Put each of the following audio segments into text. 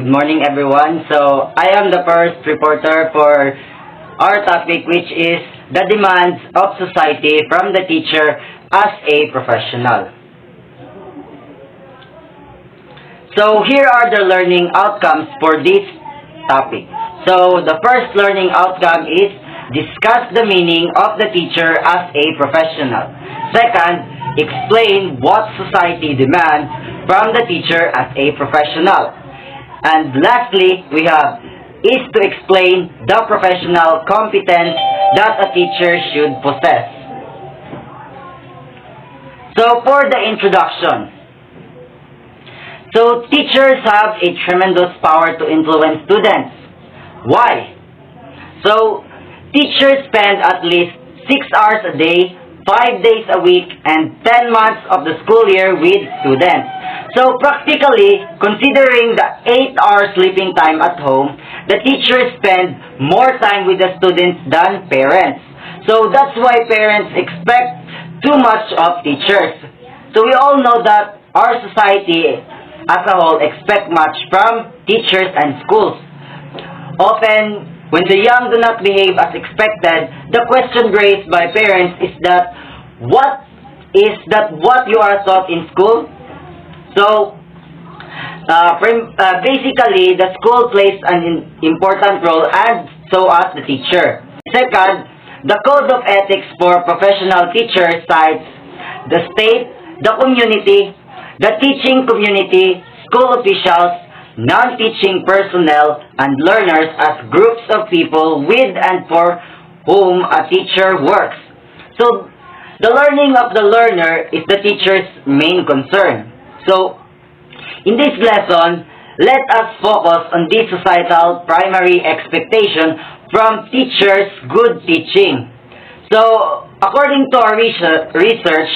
Good morning, everyone. So, I am the first reporter for our topic, which is the demands of society from the teacher as a professional. So, here are the learning outcomes for this topic. So, the first learning outcome is discuss the meaning of the teacher as a professional. Second, explain what society demands from the teacher as a professional. And lastly, we have is to explain the professional competence that a teacher should possess. So for the introduction. So teachers have a tremendous power to influence students. Why? So teachers spend at least 6 hours a day, 5 days a week, and 10 months of the school year with students. So practically, considering the 8 hour sleeping time at home, the teachers spend more time with the students than parents. So that's why parents expect too much of teachers. So we all know that our society as a whole expect much from teachers and schools. Often, when the young do not behave as expected, the question raised by parents is that what you are taught in school? So, basically, the school plays an important role, and so as the teacher. Second, the Code of Ethics for Professional Teachers cites the state, the community, the teaching community, school officials, non-teaching personnel, and learners as groups of people with and for whom a teacher works. So, the learning of the learner is the teacher's main concern. So, in this lesson, let us focus on this societal primary expectation from teachers' good teaching. So, according to our research,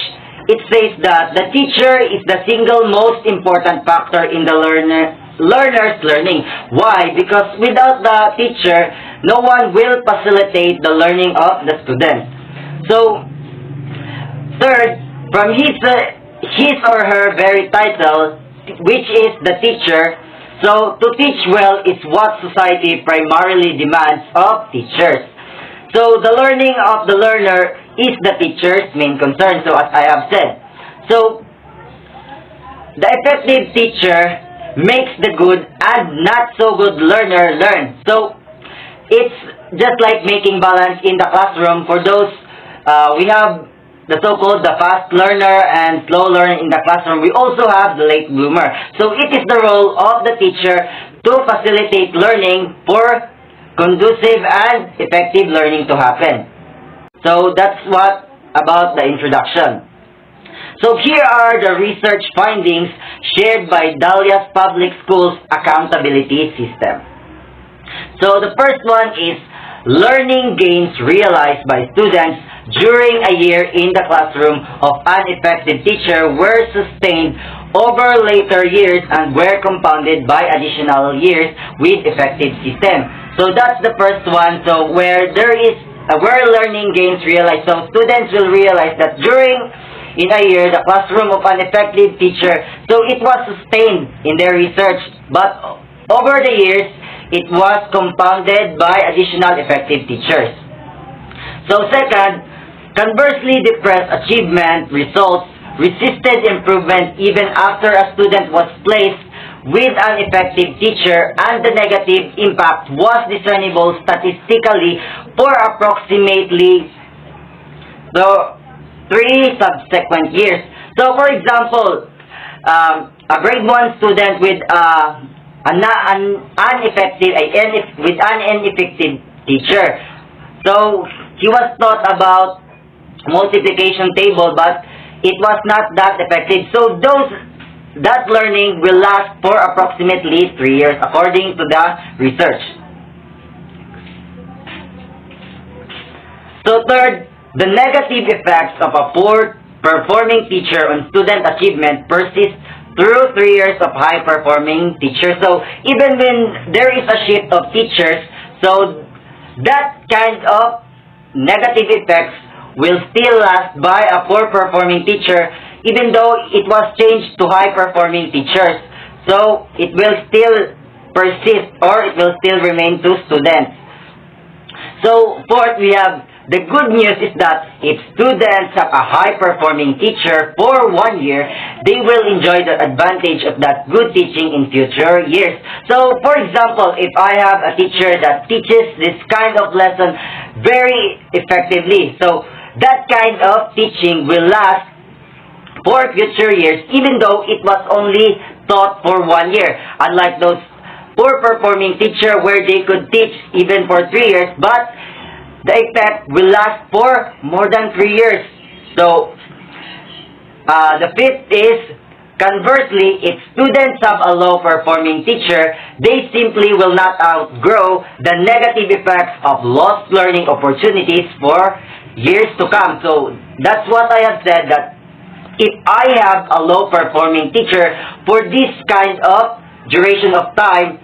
it says that the teacher is the single most important factor in the learner's learning. Why? Because without the teacher, no one will facilitate the learning of the student. So, third, from his or her very title, which is the teacher, so to teach well is what society primarily demands of teachers. So the learning of the learner is the teacher's main concern, so as I have said. So, the effective teacher makes the good and not so good learner learn. So, it's just like making balance in the classroom. For those, we have the so-called the fast learner and slow learner in the classroom. We also have the late bloomer. So, it is the role of the teacher to facilitate learning for conducive and effective learning to happen. So that's what about the introduction. So here are the research findings shared by Dalia's Public Schools Accountability System. So the first one is learning gains realized by students during a year in the classroom of an effective teacher were sustained over later years and were compounded by additional years with effective system. So that's the first one. So where learning gains realized. So students will realize that during in a year the classroom of an effective teacher, so it was sustained in their research, but over the years it was compounded by additional effective teachers. So second, conversely depressed achievement results resisted improvement even after a student was placed with an effective teacher, and the negative impact was discernible statistically for approximately 3 subsequent years. So, for example, a grade 1 student with an ineffective teacher. So, he was taught about multiplication table, but it was not that effective. So, that learning will last for approximately 3 years according to the research. So third, the negative effects of a poor performing teacher on student achievement persist through 3 years of high performing teacher. So even when there is a shift of teachers, so that kind of negative effects will still last by a poor performing teacher even though it was changed to high performing teachers. So it will still persist or it will still remain to students. So, fourth, we have the good news is that if students have a high-performing teacher for 1 year, they will enjoy the advantage of that good teaching in future years. So, for example, if I have a teacher that teaches this kind of lesson very effectively, so that kind of teaching will last for future years, even though it was only taught for 1 year. Unlike those poor-performing teacher where they could teach even for 3 years, but the effect will last for more than 3 years. So, the fifth is, conversely, if students have a low-performing teacher, they simply will not outgrow the negative effects of lost learning opportunities for years to come. So, that's what I have said, that if I have a low-performing teacher for this kind of duration of time,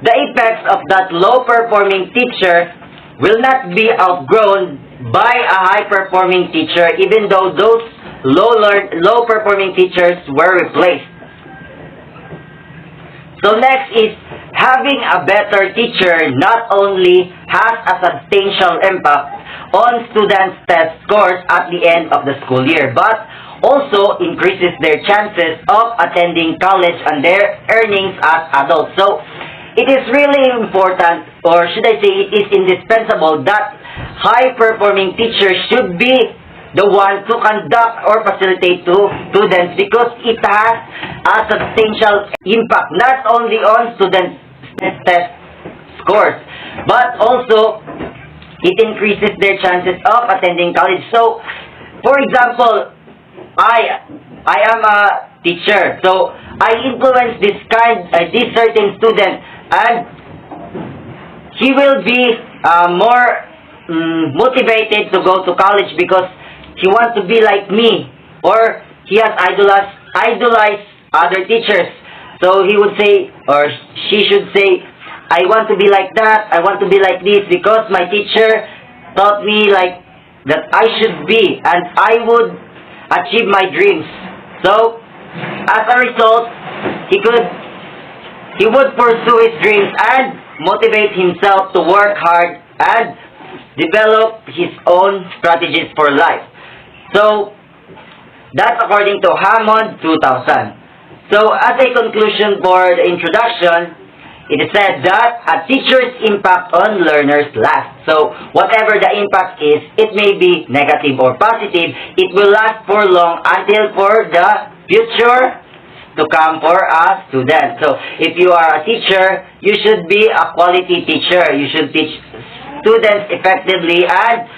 the effects of that low-performing teacher will not be outgrown by a high-performing teacher, even though those low-performing teachers were replaced. So next is, having a better teacher not only has a substantial impact on students' test scores at the end of the school year, but also increases their chances of attending college and their earnings as adults. So, it is really important, or should I say it is indispensable, that high-performing teachers should be the one to conduct or facilitate to students, because it has a substantial impact not only on students' test scores, but also it increases their chances of attending college. So, for example, I am a teacher, so I influence this certain student, and he will be more motivated to go to college because he wants to be like me, or he has idolized other teachers. So he would say, or she should say, I want to be like that, I want to be like this, because my teacher taught me like that I should be, and I would achieve my dreams. So, as a result, he would pursue his dreams and motivate himself to work hard and develop his own strategies for life. So, that's according to Hammond 2000. So, as a conclusion for the introduction, it is said that a teacher's impact on learners lasts. So, whatever the impact is, it may be negative or positive, it will last for long until for the future to come for a student. So, if you are a teacher, you should be a quality teacher. You should teach students effectively and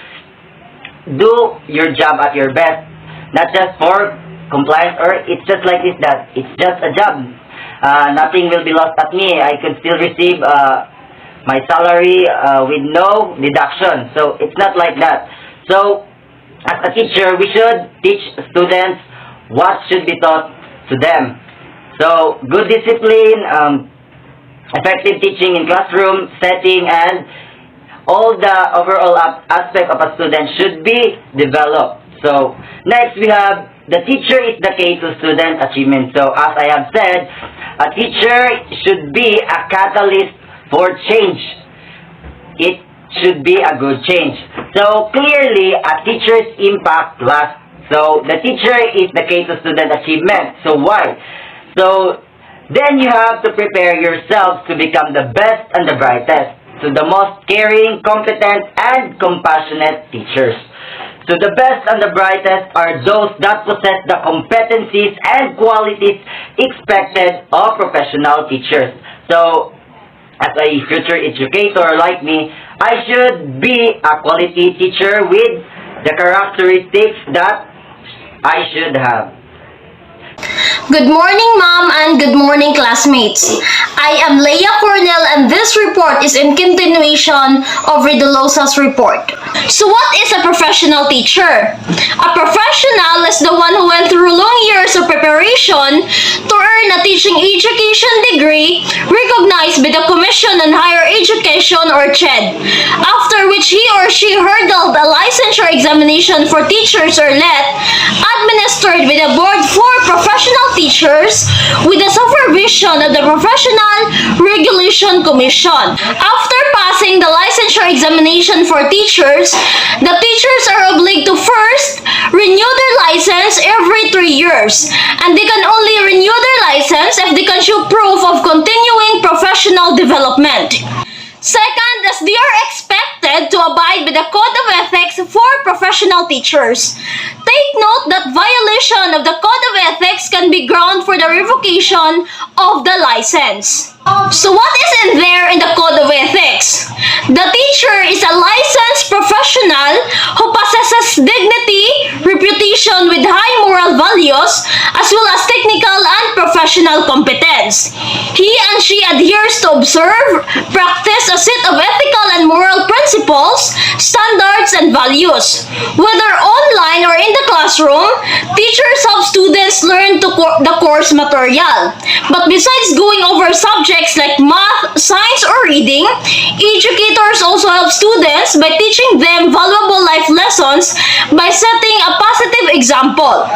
do your job at your best. Not just for compliance, or it's just like this, that it's just a job. Nothing will be lost at me. I can still receive my salary with no deduction. So, it's not like that. So, as a teacher, we should teach students what should be taught to them. So, good discipline, effective teaching in classroom setting, and all the overall aspect of a student should be developed. So, next we have, the teacher is the key to student achievement. So, as I have said, a teacher should be a catalyst for change. It should be a good change. So, clearly, a teacher's impact lasts. So, the teacher is the key to student achievement. So, why? So, then you have to prepare yourselves to become the best and the brightest. So, the most caring, competent, and compassionate teachers. So, the best and the brightest are those that possess the competencies and qualities expected of professional teachers. So, as a future educator like me, I should be a quality teacher with the characteristics that I should have. Good morning, Ma'am, and good morning, classmates. I am Leia Cornell, and this report is in continuation of Ridolosa's report. So what is a professional teacher? A professional is the one who went through long years of preparation to earn a teaching education degree recognized recognized by the Commission on Higher Education or CHED, after which he or she hurdled a licensure examination for teachers or LET, administered by the Board for Professional Teachers with the supervision of the Professional Regulation Commission. After passing the licensure examination for teachers, the teachers are obliged to first renew their license every 3 years, and they can only renew their license if they can show proof of continuing professional development. Second, as they are expected to abide by the Code of Ethics for professional teachers. Take note that violation of the Code of Ethics can be ground for the revocation of the license. So what is in there in the Code of Ethics? The teacher is a licensed professional who possesses dignity, reputation with high moral values, as well as technical and professional competence. He and she adheres to observe, practice a set of ethical and moral principles, standards, and values. Whether online or in the classroom, teachers help students learn the course material. But besides going over subjects like math, science, or reading, educators also help students by teaching them valuable life lessons by setting a positive example.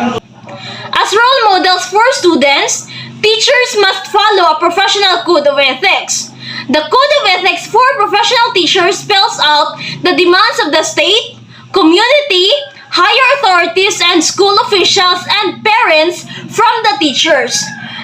As role models for students, teachers must follow a professional code of ethics. The Code of Ethics for professional teachers spells out the demands of the state, community, higher authorities, and school officials and parents from the teachers.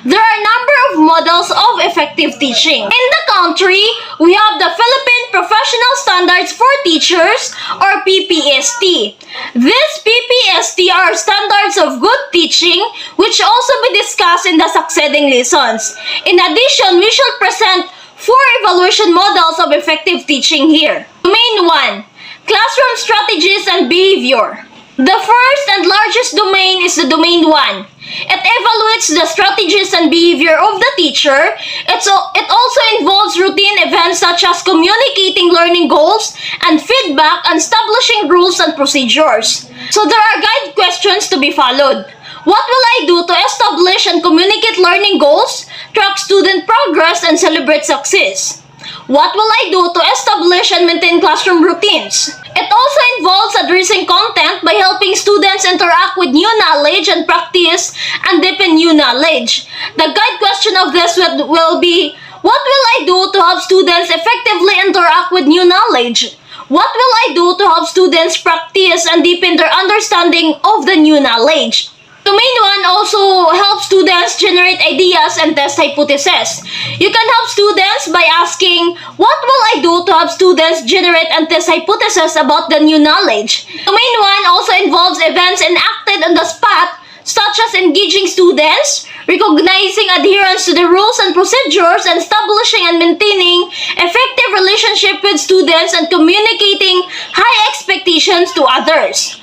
There are a number of models of effective teaching. In the country, we have the Philippine Professional Standards for Teachers or PPST. These PPST are standards of good teaching which also be discussed in the succeeding lessons. In addition, we shall present 4 evaluation models of effective teaching here. Domain 1. Classroom strategies and behavior. The first and largest domain is the Domain 1. It evaluates the strategies and behavior of the teacher. It also involves routine events such as communicating learning goals and feedback and establishing rules and procedures. So there are guide questions to be followed. What will I do to establish and communicate learning goals, track student progress, and celebrate success? What will I do to establish and maintain classroom routines? It also involves addressing content by helping students interact with new knowledge and practice and deepen new knowledge. The guide question of this will be, what will I do to help students effectively interact with new knowledge? What will I do to help students practice and deepen their understanding of the new knowledge? Domain 1 also helps students generate ideas and test hypotheses. You can help students by asking, what will I do to help students generate and test hypotheses about the new knowledge? Domain 1 also involves events enacted on the spot, such as engaging students, recognizing adherence to the rules and procedures, and establishing and maintaining effective relationship with students and communicating high expectations to others.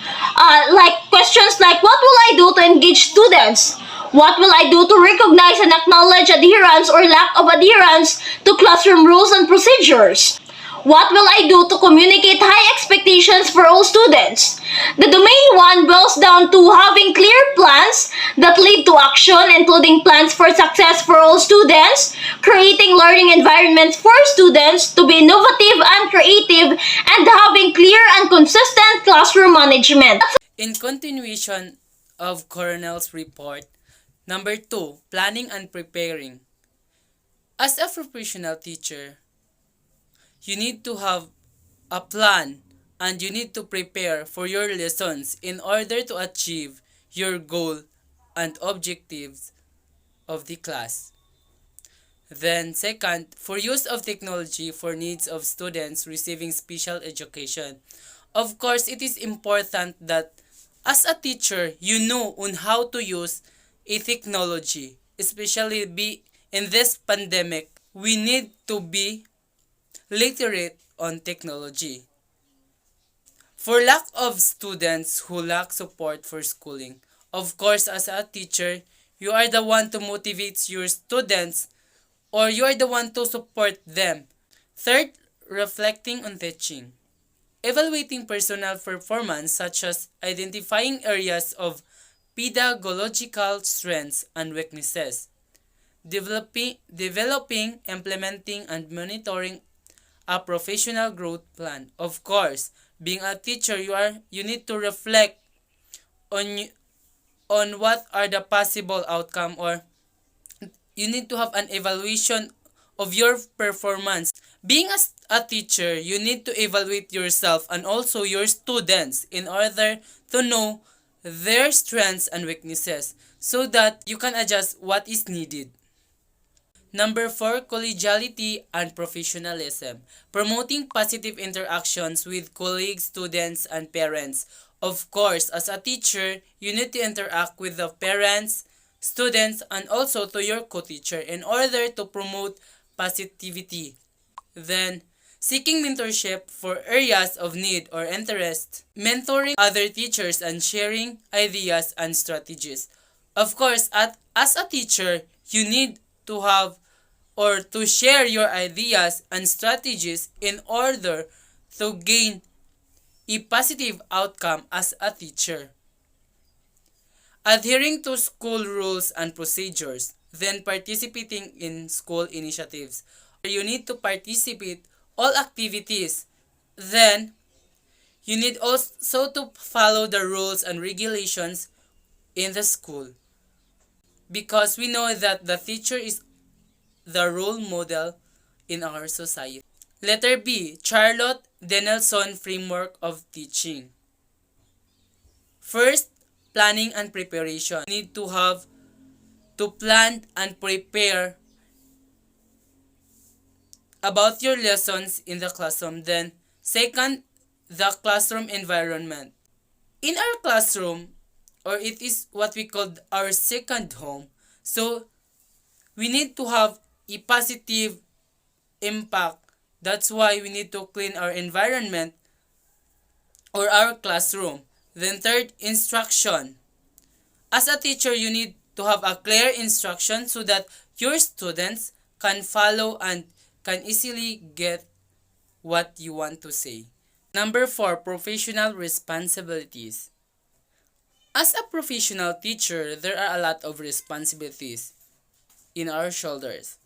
Like questions like, what will I do to engage students? What will I do to recognize and acknowledge adherence or lack of adherence to classroom rules and procedures? What will I do to communicate high expectations for all students? The Domain 1 boils down to having clear plans that lead to action, including plans for success for all students, creating learning environments for students to be innovative and creative, and having clear and consistent classroom management. In continuation of Coronel's report, number 2, planning and preparing. As a professional teacher, you need to have a plan and you need to prepare for your lessons in order to achieve your goal and objectives of the class. Then second, for use of technology for needs of students receiving special education. Of course, it is important that as a teacher, you know on how to use a technology, especially in this pandemic. We need to be literate on technology. For lack of students who lack support for schooling, of course, as a teacher, you are the one to motivate your students or you are the one to support them. Third, reflecting on teaching. Evaluating personal performance such as identifying areas of pedagogical strengths and weaknesses. developing, implementing, and monitoring a professional growth plan. Of course, being a teacher, you need to reflect on on what are the possible outcome, or you need to have an evaluation of your performance. Being a teacher, you need to evaluate yourself and also your students in order to know their strengths and weaknesses so that you can adjust what is needed. Number 4, collegiality and professionalism. Promoting positive interactions with colleagues, students, and parents. Of course, as a teacher, you need to interact with the parents, students, and also to your co-teacher in order to promote positivity. Then, seeking mentorship for areas of need or interest. Mentoring other teachers and sharing ideas and strategies. Of course, as a teacher, you need to have or to share your ideas and strategies in order to gain a positive outcome as a teacher. Adhering to school rules and procedures, then participating in school initiatives. You need to participate all activities. Then you need also to follow the rules and regulations in the school, because we know that the teacher is the role model in our society. Letter B, Charlotte Denelson Framework of Teaching. First, planning and preparation. You need to have to plan and prepare about your lessons in the classroom. Then, second, the classroom environment. In our classroom, or it is what we call our second home, so we need to have a positive impact. That's why we need to clean our environment or our classroom. Then third, instruction. As a teacher, you need to have a clear instruction so that your students can follow and can easily get what you want to say. Number 4, professional responsibilities. As a professional teacher, there are a lot of responsibilities in our shoulders.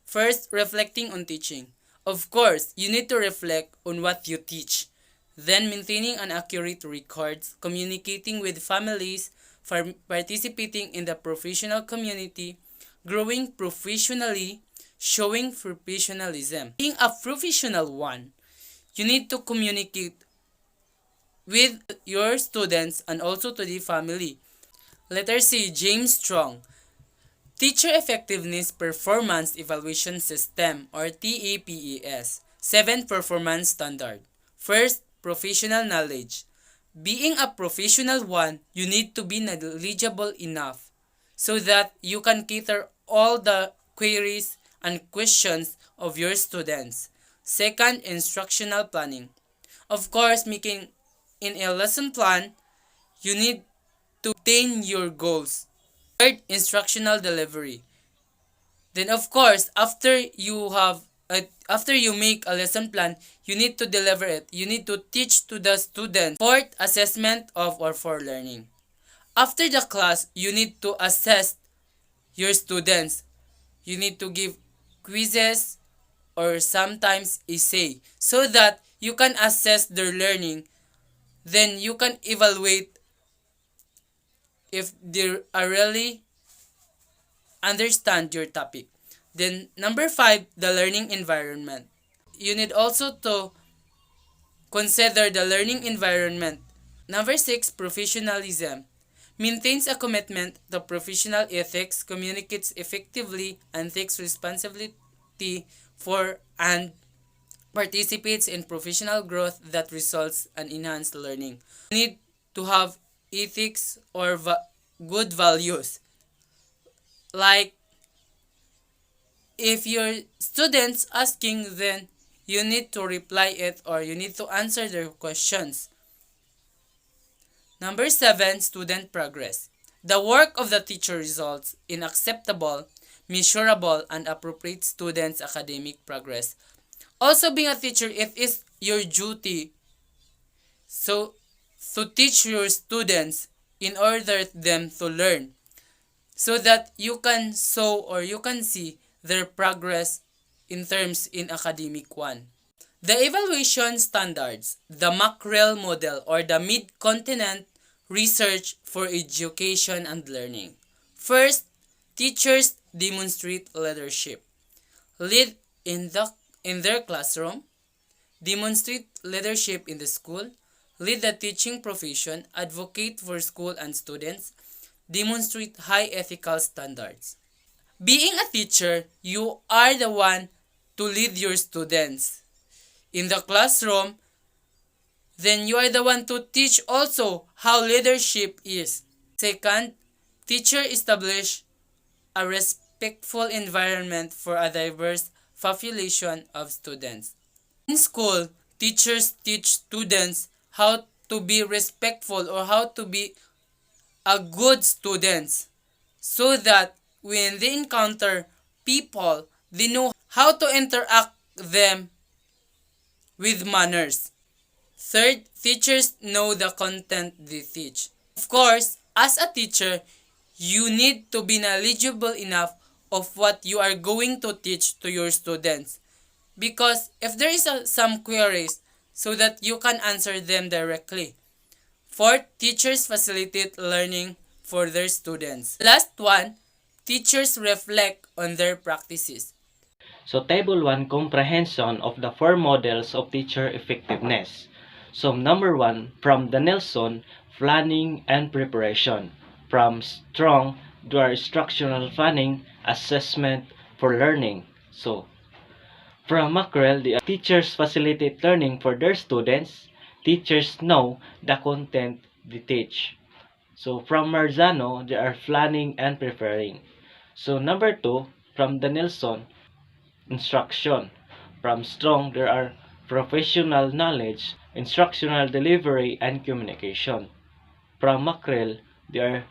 First, reflecting on teaching. Of course, you need to reflect on what you teach. Then, maintaining an accurate records, communicating with families, participating in the professional community, growing professionally, showing professionalism. Being a professional one, you need to communicate with your students and also to the family. Letter C, James Strong. Teacher Effectiveness Performance Evaluation System, or TEPES. 7 Performance Standard. First, professional knowledge. Being a professional one, you need to be knowledgeable enough so that you can cater all the queries and questions of your students. Second, instructional planning. Of course, making in a lesson plan, you need to attain your goals. Third, instructional delivery. Then of course, after you make a lesson plan, you need to deliver it. You need to teach to the students. Fourth, assessment of or for learning. After the class, you need to assess your students. You need to give quizzes or sometimes essay so that you can assess their learning. Then you can evaluate if they are really understand your topic. Then number 5, the learning environment. You need also to consider the learning environment. Number 6, professionalism. Maintains a commitment to professional ethics, communicates effectively, and takes responsibility for and participates in professional growth that results in enhanced learning. You need to have ethics or good values. Like, if your students asking, then you need to reply it or you need to answer their questions. Number 7, student progress. The work of the teacher results in acceptable, measurable, and appropriate students' academic progress. Also, being a teacher, it is your duty so to teach your students in order them to learn. so that you can show or you can see their progress in terms in academic one. The evaluation standards, the Mackerel model or the Mid-Continent Research for Education and Learning. First, teachers demonstrate leadership. Lead in their classroom, demonstrate leadership in the school, lead the teaching profession, advocate for school and students, demonstrate high ethical standards. Being a teacher, you are the one to lead your students. In the classroom, then you are the one to teach also how leadership is. Second, teacher establish a respectful environment for a diverse population of students. In school, teachers teach students how to be respectful or how to be a good students so that when they encounter people, they know how to interact them with manners. Third, teachers know the content they teach. Of course, as a teacher, you need to be knowledgeable enough of what you are going to teach to your students. Because if there is some queries, so that you can answer them directly. Fourth, teachers facilitate learning for their students. Last one, teachers reflect on their practices. So Table 1 comprehension of the 4 models of teacher effectiveness. So number 1, from the Nelson, planning and preparation. From Strong, their instructional planning, assessment for learning. So from Mackerel, the teachers facilitate learning for their students. Teachers know the content they teach. So from Marzano, they are planning and preparing. So number 2, from the Nelson, instruction. From Strong, there are professional knowledge, instructional delivery, and communication. From Mackerel, there are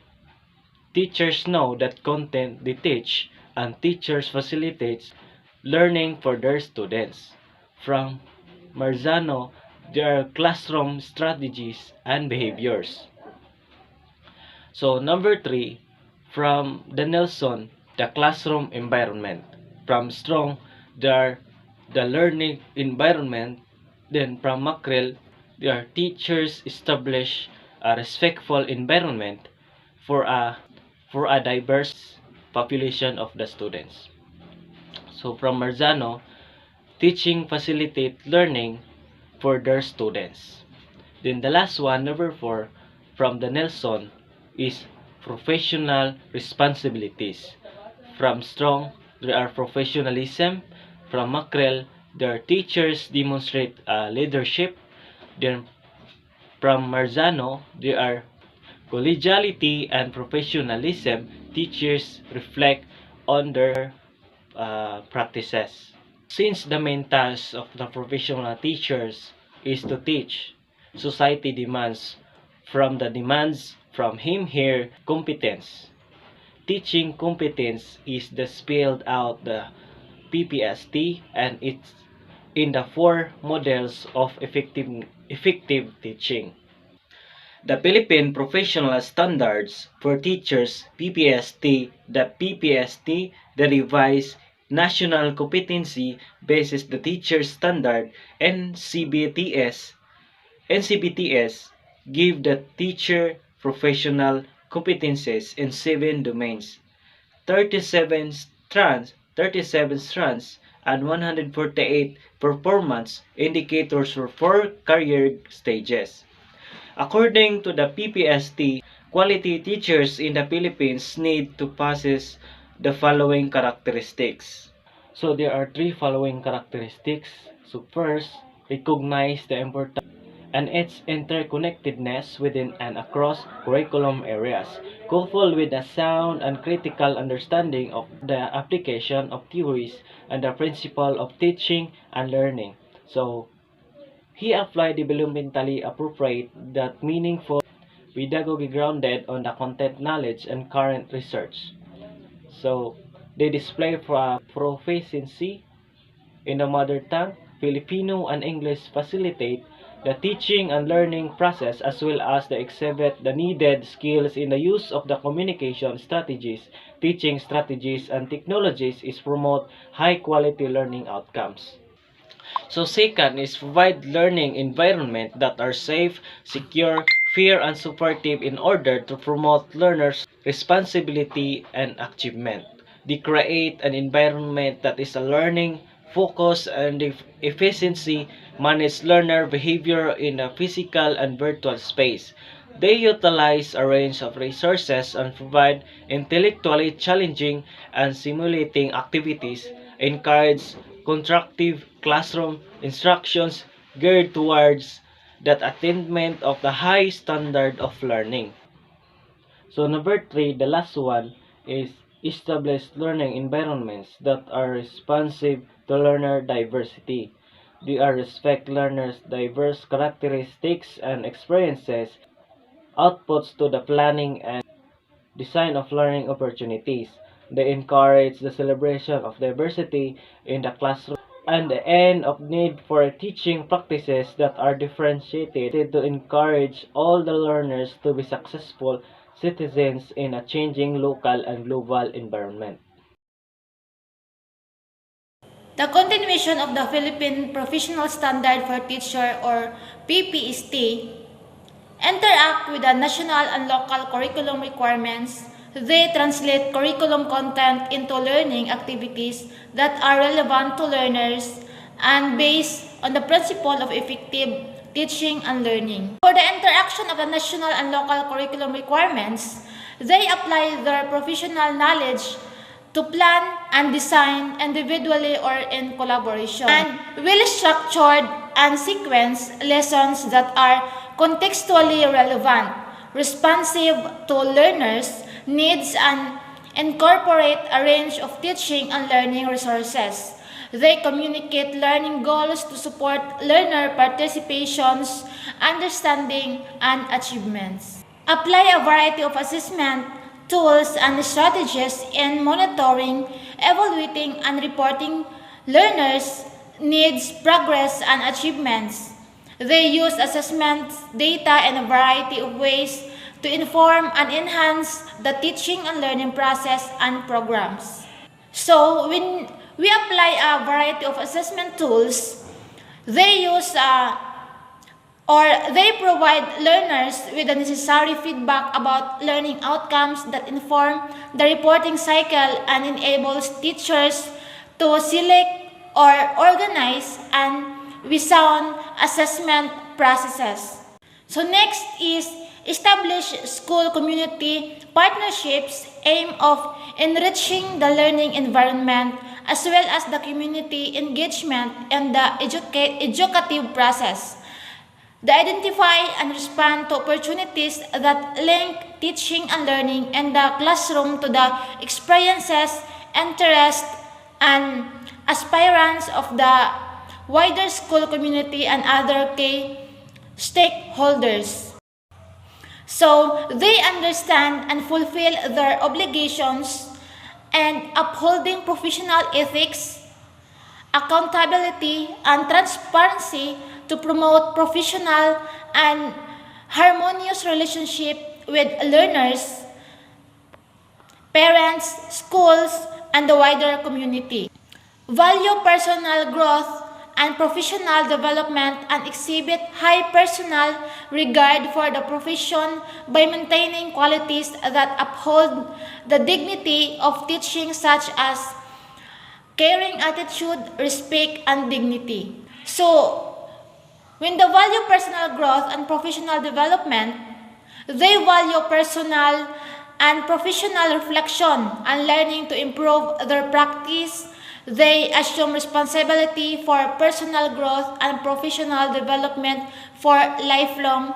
teachers know that content they teach, and teachers facilitate learning for their students. From Marzano, there are classroom strategies and behaviors. So number 3, from the Nelson, the classroom environment. From Strong, there are the learning environment. Then from Mackerel, their teachers establish a respectful environment for a diverse population of the students. So from Marzano, teaching facilitate learning for their students. Then the last one, number 4, from the Nelson, is professional responsibilities. From Strong, there are professionalism. From Mackerel, their teachers demonstrate leadership. Then from Marzano, there are collegiality and professionalism. Teachers reflect on their practices. Since the main task of the professional teachers is to teach, society demands from him here competence. Teaching competence is the spelled out the PPST, and it's in the 4 models of effective teaching. The Philippine Professional Standards for Teachers PPST, the PPST, the revised National Competency basis the Teacher Standard NCBTS give the teacher professional competencies in 7 domains, 37 strands, and 148 performance indicators for 4 career stages. According to the PPST, quality teachers in the Philippines need to possess the following characteristics. So there are 3 following characteristics. So first, recognize the importance and its interconnectedness within and across curriculum areas, coupled with a sound and critical understanding of the application of theories and the principle of teaching and learning. So he applied developmentally appropriate that meaningful pedagogy grounded on the content knowledge and current research. So they display proficiency in the mother tongue, Filipino and English facilitate the teaching and learning process as well as the exhibit the needed skills in the use of the communication strategies, teaching strategies, and technologies is promote high quality learning outcomes. So second is provide learning environment that are safe, secure, fair, and supportive in order to promote learners' responsibility and achievement. They create an environment that is a learning, focus, and efficiency, manage learner behavior in a physical and virtual space. They utilize a range of resources and provide intellectually challenging and simulating activities, encourage constructive classroom instructions geared towards that attainment of the high standard of learning. So number three, the last one is establish learning environments that are responsive to learner diversity. They are respect learners' diverse characteristics and experiences, outputs to the planning and design of learning opportunities. They encourage the celebration of diversity in the classroom and the end of need for teaching practices that are differentiated to encourage all the learners to be successful citizens in a changing local and global environment. The continuation of the Philippine Professional Standard for Teacher or PPST interact with the national and local curriculum requirements. They translate curriculum content into learning activities that are relevant to learners and based on the principle of effective teaching and learning. For the interaction of the national and local curriculum requirements, they apply their professional knowledge to plan and design individually or in collaboration, and well-structured and sequenced lessons that are contextually relevant, responsive to learners' needs, and incorporate a range of teaching and learning resources. They communicate learning goals to support learner participations, understanding, and achievements. Apply a variety of assessment tools and strategies in monitoring, evaluating, and reporting learners' needs, progress, and achievements. They use assessment data in a variety of ways to inform and enhance the teaching and learning process and programs. So, when we apply a variety of assessment tools, they use they provide learners with the necessary feedback about learning outcomes that inform the reporting cycle and enables teachers to select or organize and resound assessment processes. So next is establish school community partnerships aim of enriching the learning environment as well as the community engagement and the educative process. They identify and respond to opportunities that link teaching and learning in the classroom to the experiences, interests, and aspirants of the wider school community and other key stakeholders. So they understand and fulfill their obligations and upholding professional ethics, accountability, and transparency to promote professional and harmonious relationship with learners, parents, schools, and the wider community. Value personal growth and professional development and exhibit high personal regard for the profession by maintaining qualities that uphold the dignity of teaching such as caring attitude, respect, and dignity. So, when they value personal growth and professional development, they value personal and professional reflection and learning to improve their practice. They assume responsibility for personal growth and professional development for lifelong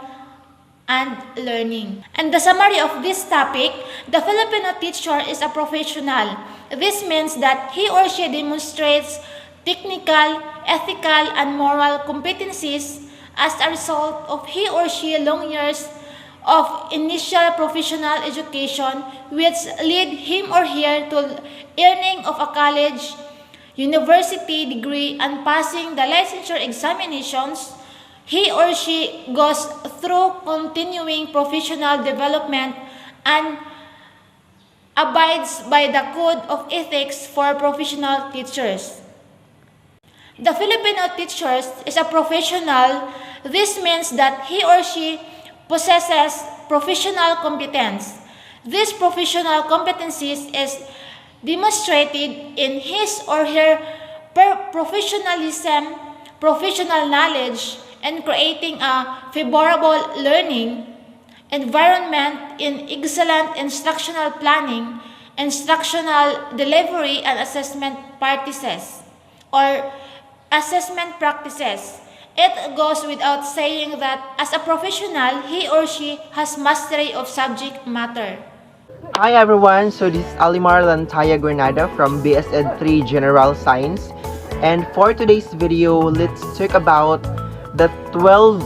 and learning. And the summary of this topic, the Filipino teacher is a professional. This means that he or she demonstrates technical, ethical, and moral competencies as a result of he or she long years of initial professional education which lead him or her to earning of a college, university degree, and passing the licensure examinations. he or she goes through continuing professional development and abides by the code of ethics for professional teachers. The Filipino teacher is a professional. This means that he or she possesses professional competence. These professional competencies is demonstrated in his or her professionalism, professional knowledge, and creating a favorable learning environment in excellent instructional planning, instructional delivery, and assessment practices, or assessment practices. It goes without saying that as a professional, he or she has mastery of subject matter. Hi everyone, so this is Alimar Lantaya Granada from BSED 3 General Science, and for today's video, let's talk about the 12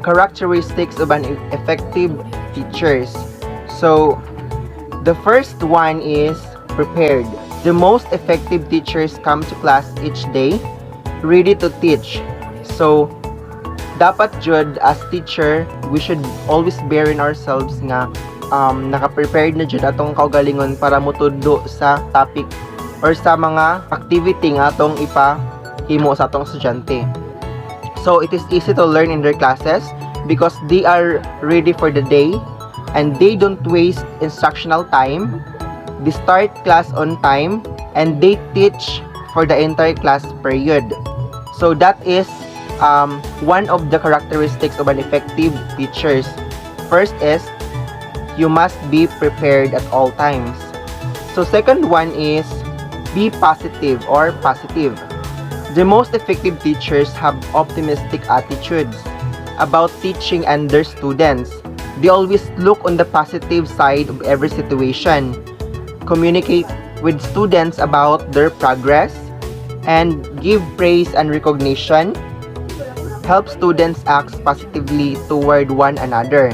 characteristics of an effective teachers. So the first one is prepared. The most effective teachers come to class each day ready to teach. So dapat jud as teacher, we should always bear in ourselves nga naka-prepared na jud atong kaugalingon para motudo sa topic or sa mga activity nga atong ipahimo sa atong estudyante. So it is easy to learn in their classes because they are ready for the day and they don't waste instructional time. They start class on time and they teach for the entire class period. So that is one of the characteristics of an effective teacher. First is you must be prepared at all times. So second one is be positive or positive. The most effective teachers have optimistic attitudes about teaching and their students. They always look on the positive side of every situation, communicate with students about their progress, and give praise and recognition, help students act positively toward one another.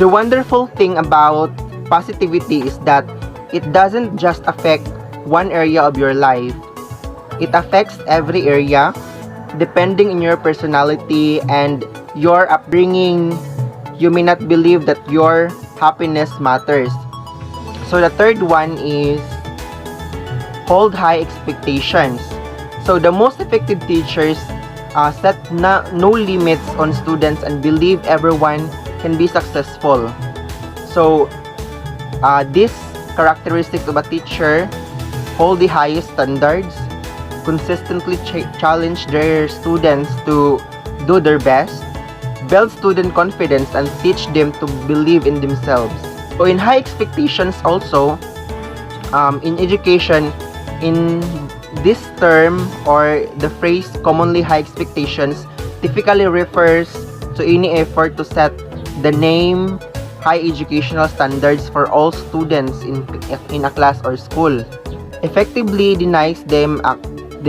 The wonderful thing about positivity is that it doesn't just affect one area of your life. It affects every area, depending on your personality and your upbringing. You may not believe that your happiness matters. So the third one is hold high expectations. So the most effective teachers set no limits on students and believe everyone can be successful. So these characteristics of a teacher: hold the highest standards, consistently challenge their students to do their best, build student confidence, and teach them to believe in themselves. So in high expectations also, in education, in this term or the phrase commonly high expectations typically refers to any effort to set the name high educational standards for all students in a class or school. Effectively denies them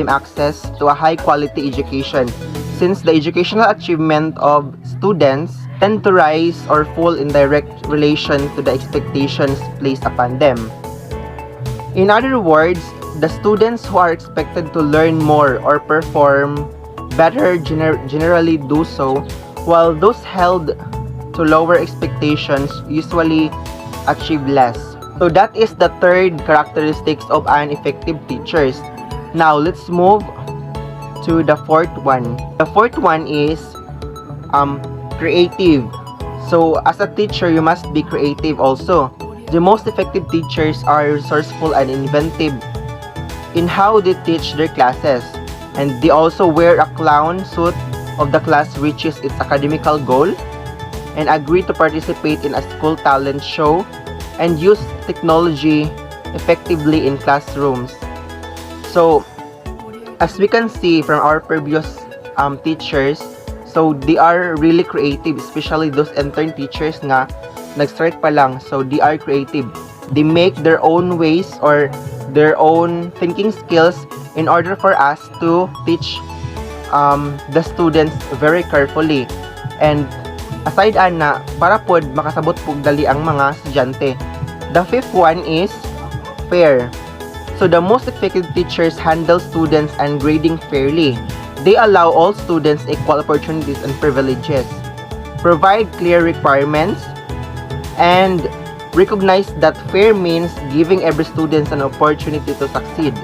access to a high quality education, since the educational achievement of students tend to rise or fall in direct relation to the expectations placed upon them. In other words, the students who are expected to learn more or perform better generally do so, while those held to lower expectations usually achieve less. So that is the third characteristics of an effective teacher. Now let's move to the fourth one. The fourth one is creative. So as a teacher, you must be creative also. The most effective teachers are resourceful and inventive in how they teach their classes, and they also wear a clown suit of the class reaches its academical goal, and agree to participate in a school talent show, and use technology effectively in classrooms. So as we can see from our previous teachers, so they are really creative, especially those intern teachers nga nag-start pa lang. So they are creative. They make their own ways or their own thinking skills in order for us to teach the students very carefully. And aside ana, para pod makasabot pug dali ang mga estudyante. The fifth one is fair. So the most effective teachers handle students and grading fairly. They allow all students equal opportunities and privileges, provide clear requirements, and recognize that fair means giving every student an opportunity to succeed.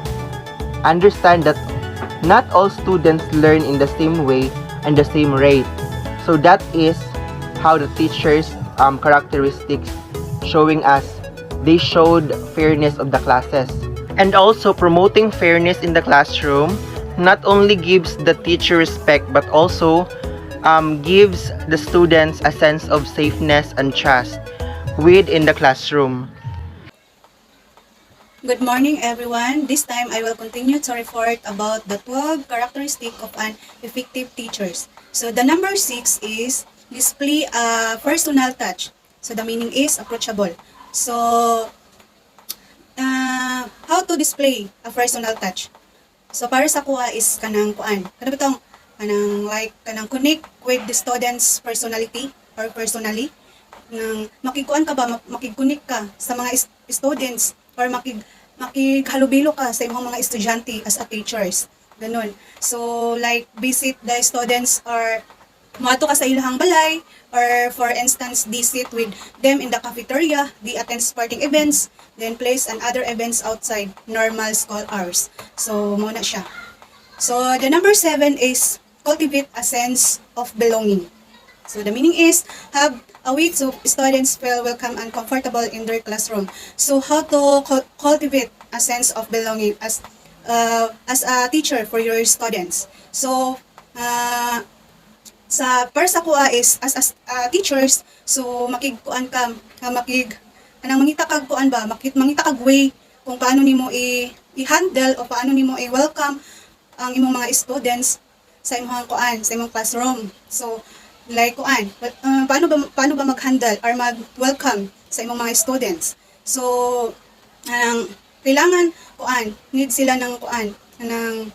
Understand that not all students learn in the same way and the same rate. So that is how the teachers' characteristics showing us they showed fairness of the classes. And also promoting fairness in the classroom not only gives the teacher respect but also gives the students a sense of safeness and trust within the classroom. Good morning, everyone. This time, I will continue to report about the 12 characteristics of an effective teachers. So, the number 6 is display a personal touch. So, the meaning is approachable. So, how to display a personal touch? So, para sa kuha is kanang kuan. Kada bitong kanang connect with the students' personality or personally. Nang makikuan ka ba, makikunik ka sa mga students or makighalubilo ka sa imong mga estudyante as a teachers. Ganun. So, like, visit the students or muato ka sa ilahang balay or for instance, they sit with them in the cafeteria, they attend sporting events, then plays and other events outside normal school hours. So, muna siya. So, the number 7 is cultivate a sense of belonging. So, the meaning is have a way to students feel welcome and comfortable in their classroom. So, how to cultivate a sense of belonging as a teacher for your students. So, para sa kuha is as teachers, so makigkuan ka, kanang mangita kag kuan ba, mangita kag way kung paano nimo i-handle o paano nimo i-welcome ang imong mga students sa imong kuan, sa imong classroom. So, like kuan, paano ba mag-handle or mag-welcome sa imong mga students. So, kailangan kuan, need sila ng kuan, kanang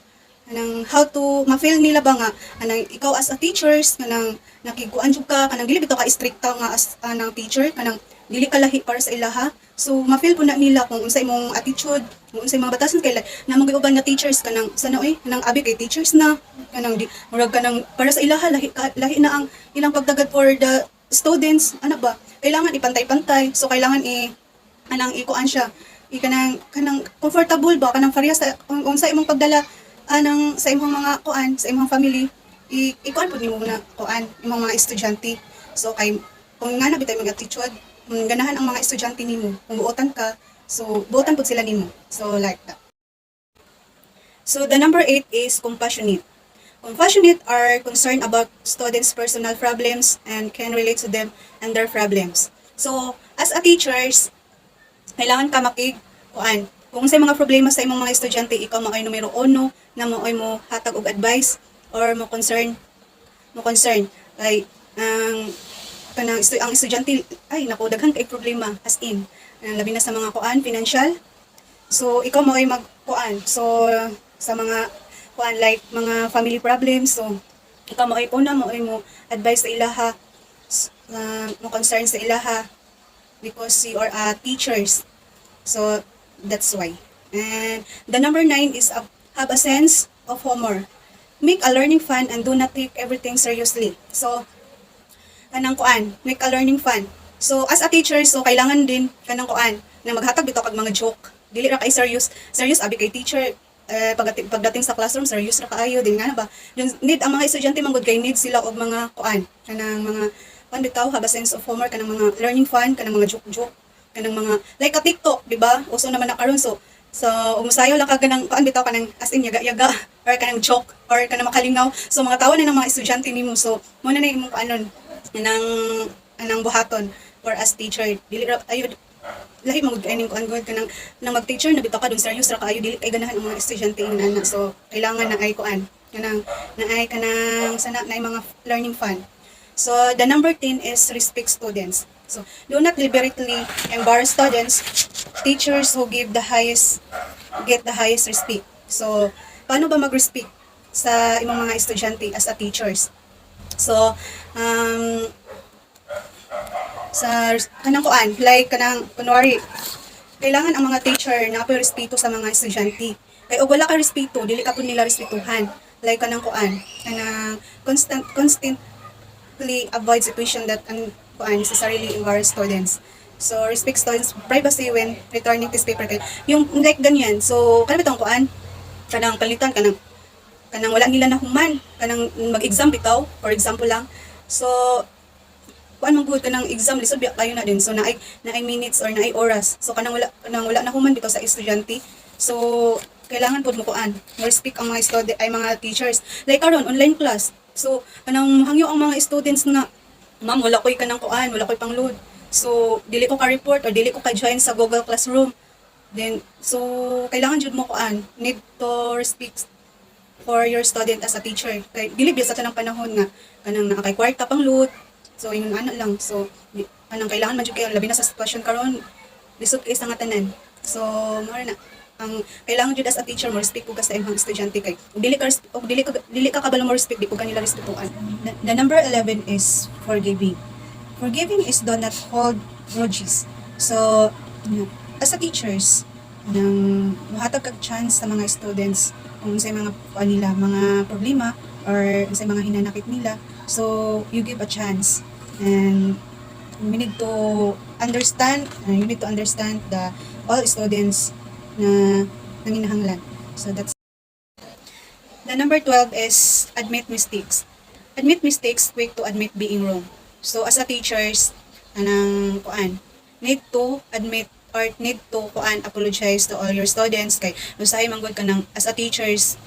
how to ma-feel nila ba nga kanang ikaw as a teachers kanang nakiguan jud ka kanang dili bitaw ka stricta nga as nang teacher kanang dili ka lahi para sa ilaha. So ma-feel po na nila kung unsa imong attitude, kung unsa imong batasan kay na mag-uban nga teachers kanang sana kanang abi kay teachers na kanang murag kanang para sa ilaha lahi na ang ilang pagdagad for the students ana ba kailangan ipantay-pantay. So kailangan kanang ikuan siya kanang comfortable ba kanang parehas sa kung unsa imong pagdala sa imong mga kuan sa imong family ikuan pud nimo na kuan imong mga estudyante. So kay kung nga na bitay mga attitude ganahan ang mga estudyante nimo kung buotan ka so buotan pud sila nimo. So like that. So the number 8 is compassionate. Compassionate are concerned about students' personal problems and can relate to them and their problems. So as a teachers kailangan ka kuan kung sa mga problema sa imong mga estudyante, ikaw mo ay numero 1 na mo ay mo hatag og advice or mo concern like kanang ang estudyante ay naku daghan kay problema as in labi na sa mga kuan financial. So ikaw mo ay magkuan so sa mga kuan like mga family problems, so ikaw mo ay mo ay mo advice sa ilaha mo concern sa ilaha because you are teachers. So that's why. And the number 9 is have a sense of humor. Make a learning fun and do not take everything seriously. So, kanang kuan, make a learning fun. So, as a teacher, so kailangan din kanang kuan na maghatag bitaw kag mga joke. Dili ra kay serious abi kay teacher. Pagdating sa classroom, serious ra kaayo din nga na ba. Need ang mga estudyante manggod kay need sila og mga kuan, kanang mga kuan bitaw have a sense of humor, kanang mga learning fun, kanang mga joke kanang mga like a TikTok, di ba? Uso naman na karon so umusayaw lang ka ganang kuan bitaw kanang as in yaga or kanang joke or kanang makalingaw. So mga tawo na ng mga estudyante nimo. So mo na imong kuanon nang buhaton for as teacher. Dili ra ayo lahi mag kaning kuan god kanang nang mag-teacher na bitaw ka dun serious ra kaayo dili kay ganahan ang mga estudyante inana. So kailangan na ay kuan kanang sana na mga learning fun. So the number 10 is respect students. So, do not deliberately embarrass students, teachers who get the highest respect. So, paano ba mag-respect sa imong mga estudyante as a teachers? So, sa kanang kuan, like kanang kunwari, kailangan ang mga teacher na respeto sa mga estudyante. Kay og wala ka respeto, dili ka pud nila respetuhan. like kanang kuan, kanang constantly avoid situation that kuan necessarily embarrass students. So respect students' privacy when returning this paper. Yung like ganyan. So kanang bitong kuan, kanang palitan kanang wala nila nahuman, kanang mag-exam bitaw, for example lang. So kuan man gud kanang exam lisod biya kayo na din. So naay minutes or naay oras. So kanang wala nahuman bitaw sa estudyante. So kailangan pod mo kuan, respect ang mga student ay mga teachers. Like karon online class. So kanang hangyo ang mga students nga, ma'am wala koy kanang kuan, wala koy pang-load. So, dili ko ka-report or dili ko ka-join sa Google Classroom. Then, so, kailangan jud mo kuan, need to respect for your student as a teacher. Kay dili biya sa tanang panahon nga kanang nakakay kwarta pang load. So, yun ana lang. So, kanang kailangan man jud kay labi na sa sitwasyon karon lisod kay sa nga tanan. So, mao na ang kailangan jud as a teacher mo respect ko ka sa imong estudyante kay dili ka kabalo mo respect di ko kanila respetuan. The number 11 is forgiving. Forgiving is do not hold grudges. So, as a teachers, nang mahatag kag chance sa mga students kung sa mga nila, mga problema or sa mga hinanakit nila. So, you give a chance. And we need to understand, you need to understand the all students na nanginahanglan. So, that's the number 12 is admit mistakes. Admit mistakes, quick to admit being wrong. So, as a teachers, need to admit or need to apologize to all your students kay usahay manggod ka nang as a teachers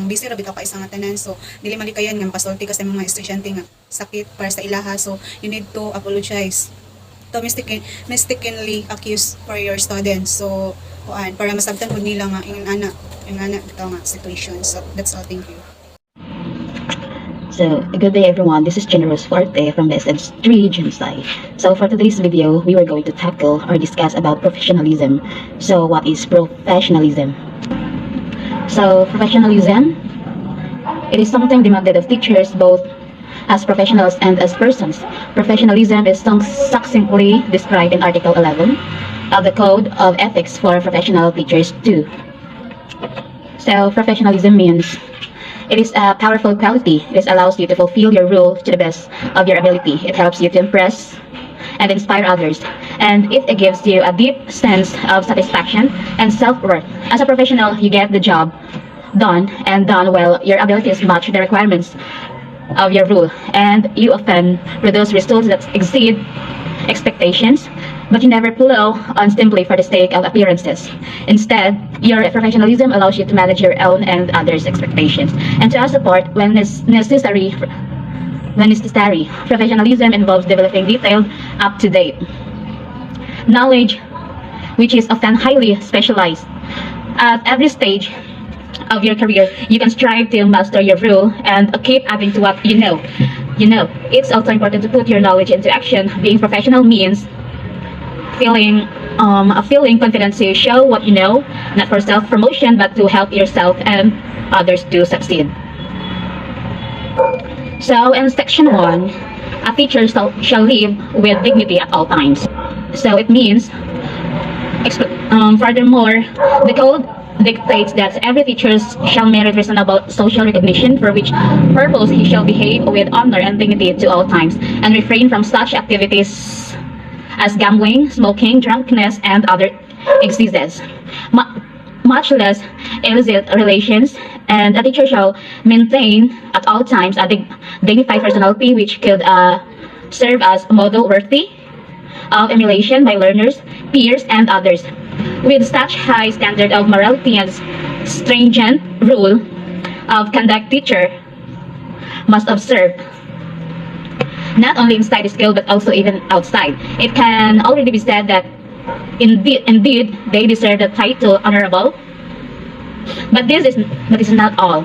busy ra bitaw ka isang tanan. So, dili malikayan nga makasulti ka sa mga estudyante nga sakit para sa ilaha. So, you need to apologize to mistakenly accuse for your students. So, para masabtan pud nila nga yung ana bitaw nga situation. So, that's all. Thank you. So, good day everyone, this is Generous Forte from the SM3 Gensai. So, for today's video, we were going to tackle or discuss about professionalism. So, what is professionalism? So, professionalism, it is something demanded of teachers both as professionals and as persons. Professionalism is succinctly described in Article 11 of the Code of Ethics for Professional Teachers too. So, professionalism means it is a powerful quality. This allows you to fulfill your role to the best of your ability. It helps you to impress and inspire others. And it gives you a deep sense of satisfaction and self-worth. As a professional, you get the job done and done well. Your abilities match the requirements of your role. And you often produce results that exceed expectations, but you never blow on simply for the sake of appearances. Instead, your professionalism allows you to manage your own and others' expectations and to support when necessary. Professionalism involves developing detailed, up-to-date knowledge, which is often highly specialized. At every stage of your career, you can strive to master your role and keep adding to what you know. It's also important to put your knowledge into action. Being professional means feeling confident to show what you know, not for self-promotion, but to help yourself and others to succeed. So, in section 1, a teacher shall live with dignity at all times. So, it means, furthermore, the code dictates that every teacher shall merit reasonable social recognition, for which purpose he shall behave with honor and dignity to all times, and refrain from such activities as gambling, smoking, drunkenness, and other excesses, much less illicit relations. And a teacher shall maintain at all times a dignified personality which could serve as a model worthy of emulation by learners, peers, and others. With such high standard of morality and stringent rule of conduct, teacher must observe not only inside the school but also even outside. It can already be said that indeed they deserve the title honorable, but this is not all.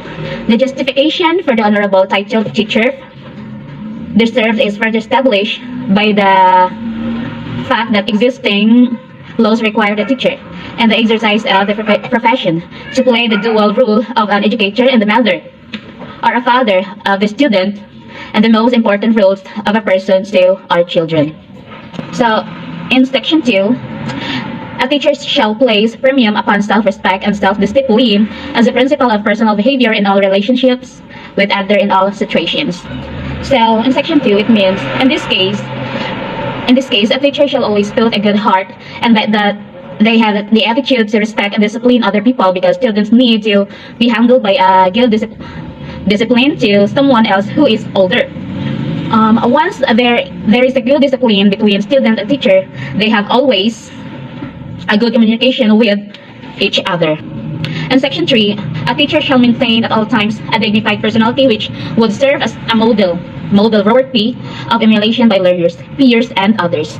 The justification for the honorable title teacher deserved is further established by the fact that existing laws require the teacher and the exercise of the profession to play the dual role of an educator and the mother or a father of the student, and the most important roles of a person to our children. So, in section 2, A teacher shall place premium upon self-respect and self-discipline as a principle of personal behavior in all relationships with other in all situations. So in section 2, it means in this case, a teacher shall always feel a good heart and that they have the attitude to respect and discipline other people, because students need to be handled by a good discipline to someone else who is older. Once there is a good discipline between student and teacher, they have always a good communication with each other. In section 3, a teacher shall maintain at all times a dignified personality which would serve as a model worthy of emulation by learners, peers, and others.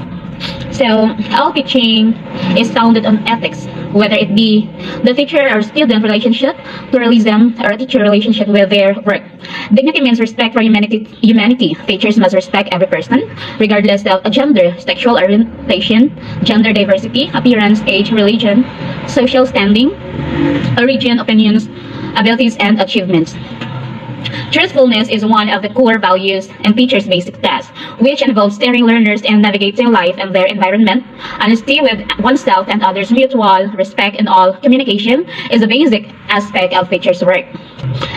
So, all teaching is founded on ethics, whether it be the teacher or student relationship, pluralism, or a teacher relationship with their work. Dignity means respect for humanity. Teachers must respect every person, regardless of gender, sexual orientation, gender diversity, appearance, age, religion, social standing, origin, opinions, abilities, and achievements. Truthfulness is one of the core values in teachers' basic tasks, which involves steering learners in navigating life and their environment. Honesty with oneself and others, mutual respect in all communication is a basic aspect of teachers' work.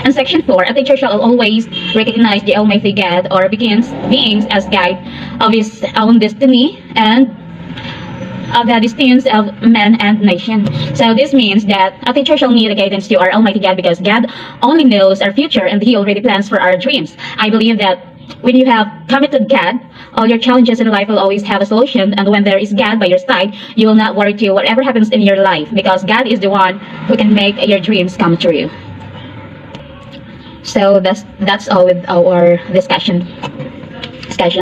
In section 4, a teacher shall always recognize the Almighty God or beings as guide of his own destiny and of the destinies of men and nation. So this means that a teacher shall need a guidance to our Almighty God, because God only knows our future and He already plans for our dreams. I believe that when you have committed God, all your challenges in life will always have a solution, and when there is God by your side, you will not worry to whatever happens in your life, because God is the one who can make your dreams come true. So that's all with our discussion.